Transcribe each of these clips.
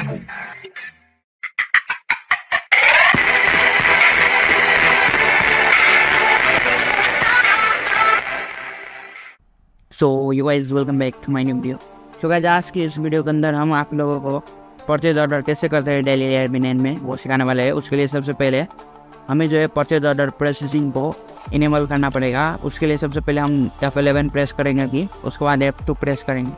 So you guys welcome back to my new video. So guys आज की इस video के अंदर हम आप लोगों को परचेज ऑर्डर कैसे करते हैं टैली ERP9 में वो सिखाने वाले हैं। उसके लिए सबसे पहले हमें जो है परचेज ऑर्डर प्रोसेसिंग को इनेबल करना पड़ेगा। उसके लिए सबसे पहले हम F11 प्रेस करेंगे कि उसके बाद F2 प्रेस करेंगे।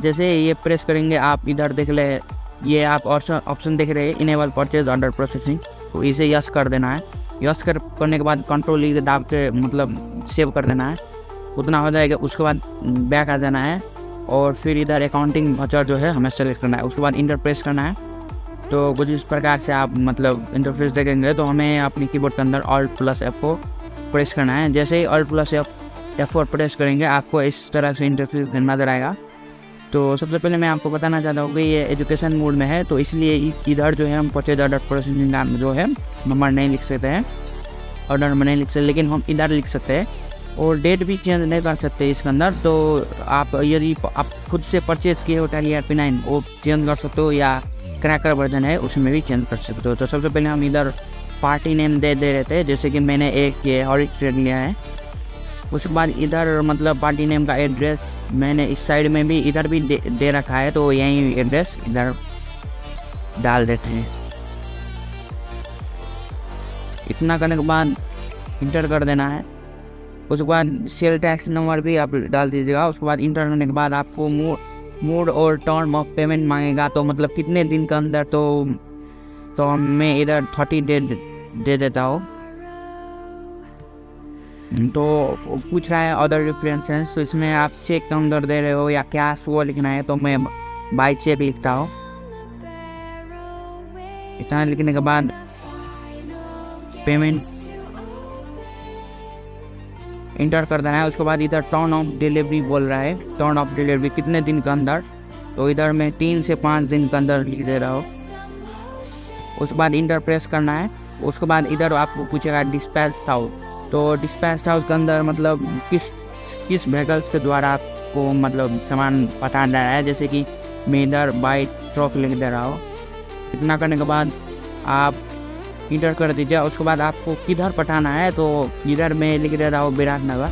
जैसे ये प्रेस करेंगे आप इधर देख ले, ये आप ऑप्शन देख रहे हैं इनेबल परचेज ऑर्डर प्रोसेसिंग, तो इसे यस कर देना है। यस करने के बाद कंट्रोल ई दाब के मतलब सेव कर देना है, उतना हो जाएगा। उसके बाद बैक आ जाना है और फिर इधर अकाउंटिंग वाउचर जो है हमें सेलेक्ट करना है। उसके बाद इंटर प्रेस करना है। तो कुछ इस प्रकार से आप मतलब इंटरफेस देखेंगे। तो हमें अपनी कीबोर्ड के अंदर Alt+F4 प्रेस करना है। जैसे ही Alt+F4 प्रेस करेंगे आपको इस तरह से इंटरफेस नजर आएगा। तो सबसे पहले मैं आपको बताना चाहता हूँ कि ये एजुकेशन मोड में है, तो इसलिए इधर जो है हम परचेज ऑर्डर प्रोसेसिंग का जो है नंबर नहीं लिख सकते हैं, ऑर्डर नंबर नहीं लिख सकते, लेकिन हम इधर लिख सकते हैं। और डेट भी चेंज नहीं कर सकते इसके अंदर। तो आप यदि आप खुद से परचेज किए हो टैली ERP9 वो चेंज कर सकते हो, या क्रैकर वर्जन है उसमें भी चेंज कर सकते हो। तो सबसे पहले हम इधर पार्टी नेम दे रहे थे, जैसे कि मैंने एक ये ऑडिट लिया है। उसके बाद इधर मतलब पार्टी नेम का एड्रेस मैंने इस साइड में भी इधर भी दे रखा है, तो यही एड्रेस इधर डाल देते हैं। इतना करने के बाद इंटर कर देना है। उसके बाद सेल टैक्स नंबर भी आप डाल दीजिएगा। उसके बाद इंटर करने के बाद आपको मोड और टर्म ऑफ पेमेंट मांगेगा, तो मतलब कितने दिन के अंदर। तो मैं इधर 30 डे दे देता हूँ। तो पूछ रहा है अदर रेफरेंसेस, तो इसमें आप चेक के अंदर दे रहे हो या क्या वो लिखना है, तो मैं बाय चेक लिखता हूँ। इतना लिखने के बाद पेमेंट इंटर कर देना है। उसके बाद इधर टर्न ऑफ डिलीवरी बोल रहा है, टर्न ऑफ डिलीवरी कितने दिन के अंदर, तो इधर मैं 3 से 5 दिन के अंदर लिख दे रहा हूँ। उसके बाद इंटर प्रेस करना है। उसके बाद इधर आपको पूछेगा डिस्पैच हाउस, तो डिस्पैच हाउस के अंदर मतलब किस व्हीकल्स के द्वारा आपको मतलब सामान पठाना है। जैसे कि मैं इधर बाई ट्रक लिख दे रहा हूँ। इतना करने के बाद आप इंटर कर दीजिए। उसके बाद आपको किधर पठाना है, तो इधर मैं लिख दे रहा हूँ विराटनगर।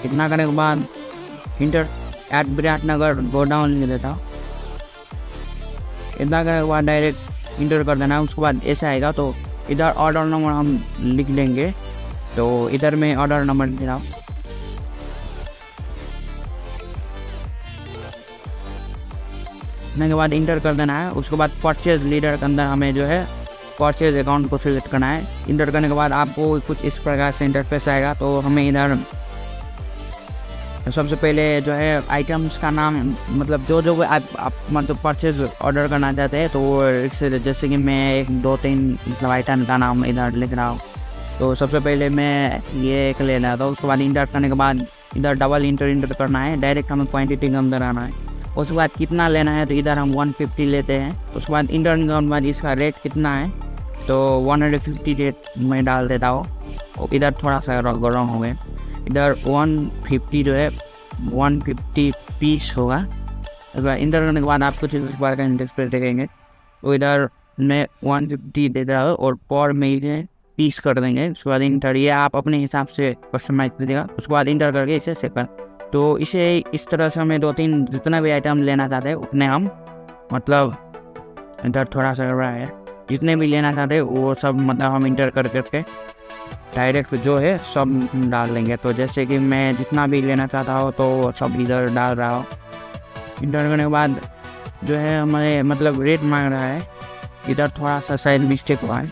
इतना करने के बाद इंटर एट विराटनगर गोडाउन लिख देता हूँ। इतना करने के बाद डायरेक्ट इंटर कर देना है। उसके बाद ऐसा आएगा, तो इधर ऑर्डर नंबर हम लिख देंगे। तो इधर मैं ऑर्डर नंबर लिख रहा हूँ। के बाद इंटर कर देना है। उसके बाद परचेज लीडर के अंदर हमें जो है परचेज अकाउंट को सिलेक्ट करना है। इंटर करने के बाद आपको कुछ इस प्रकार से इंटरफेस आएगा। तो हमें इधर सबसे पहले जो है आइटम्स का नाम मतलब जो आप मतलब परचेज ऑर्डर करना चाहते हैं, तो इससे जैसे कि मैं 1 2 3 मतलब आइटम का नाम इधर लिख रहा हूँ। तो सबसे पहले मैं ये एक ले रहा था। उसके बाद इंटर करने के बाद इधर डबल इंटर करना है। डायरेक्ट हमें क्वान्टिटी के अंदर आना है। उसके बाद कितना लेना है, तो इधर हम 150 लेते हैं। उसके बाद इंटर करने के बाद इसका रेट कितना है, तो 150 रेट मैं डाल देता हूँ। और इधर थोड़ा सा गर्म हो गया। इधर 150 जो है 150 पीस होगा। उसके बाद इंटर करने के बाद आप कुछ इस बार का इंटरफेस देखेंगे। तो इधर मैं 150 दे रहा हूँ और पर में इधर पीस कर देंगे। उसके बाद इंटर, ये आप अपने हिसाब से कस्टमाइज करिएगा। उसके बाद इंटर करके इसे सेकंड, तो इसे इस तरह से हमें 2-3 जितना भी आइटम लेना चाहते हैं उतने हम मतलब इधर थोड़ा सा रहा है, जितने भी लेना चाहते हैं वो सब मतलब हम इंटर करके डायरेक्ट जो है सब डाल देंगे। तो जैसे कि मैं जितना भी लेना चाहता हूँ तो सब इधर डाल रहा हूँ। इंटर करने के बाद जो है हमारे मतलब रेट मांग रहा है, इधर थोड़ा सा शायद मिस्टेक हुआ है।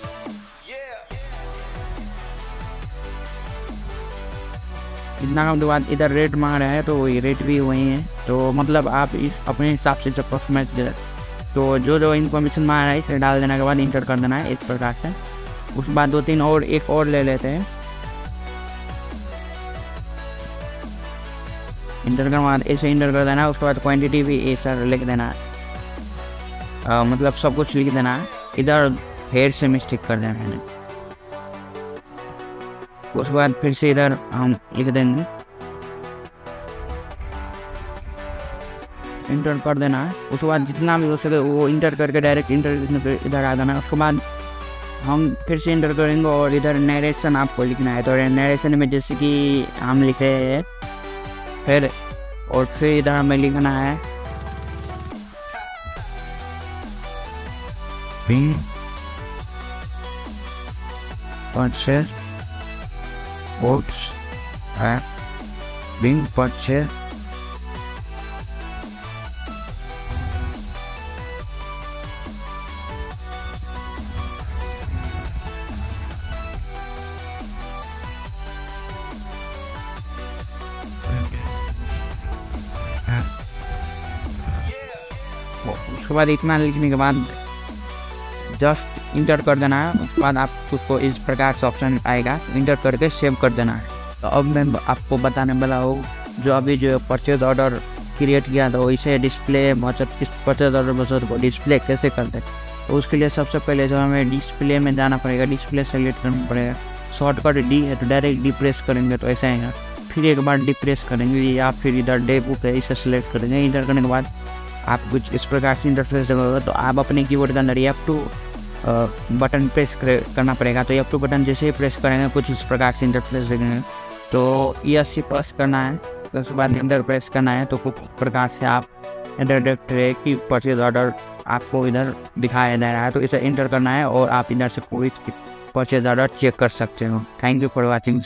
इतना काम के बाद इधर रेट मांग रहा है, तो ये रेट भी वही है। तो मतलब आप अपने हिसाब से जब कस्टमाइज दे, तो जो इन्फॉर्मेशन मांग रहा है इसे डाल देने के बाद इंटर कर देना है इस प्रकार से। उसके बाद 2-3 और एक और ले लेते हैं। इंटर करने बाद ऐसे इंटर कर देना है। उसके बाद क्वांटिटी भी ऐसा लिख देना है, मतलब सब कुछ लिख देना है। इधर हेयर से मिस्टेक कर देना है। उसके बाद फिर से इधर हम लिख देंगे इंटर कर देना है। उसके बाद जितना भी हो सके वो इंटर करके डायरेक्ट इंटर इधर आ जाना है। उसके बाद हम फिर से इंटर करेंगे और इधर नरेशन आपको लिखना है। तो नरेशन में जैसे कि हम लिखे हैं फिर इधर हमें लिखना है purchase goods are being purchased उसके बाद इतना लिखने के बाद जस्ट इंटर कर देना है। उसके बाद आप उसको इस प्रकार से ऑप्शन आएगा, इंटर करके सेव कर देना है। तो अब मैं आपको बताने वाला हूँ जो अभी जो परचेज ऑर्डर क्रिएट किया था इसे डिस्प्ले परचेज ऑर्डर वचर को डिस्प्ले कैसे करते हैं। तो उसके लिए सबसे पहले जो हमें डिस्प्ले में जाना पड़ेगा, डिस्प्ले सेलेक्ट करना पड़ेगा। शॉर्टकट डी है तो डायरेक्ट डी प्रेस करेंगे तो ऐसा आएगा। फिर एक बार डी प्रेस करेंगे या फिर इधर डे बुक है इसे सेलेक्ट करेंगे। इंटर करने के बाद आप कुछ इस प्रकार से इंटरफेस देखोगे तो आप अपने कीबोर्ड के अंदर F2 बटन प्रेस करना पड़ेगा। तो F2 बटन जैसे ही प्रेस करेंगे कुछ इस प्रकार से इंटरफेस देखेंगे। तो ESC प्रेस करना है, तो उसके बाद इंटर प्रेस करना है। तो कुछ प्रकार से आप इंटर देख रहे हैं कि परचेज ऑर्डर आपको इधर दिखाया जा रहा है। तो इसे इंटर करना है और आप इधर से कोई परचेज ऑर्डर चेक कर सकते हो। Thank you for watching.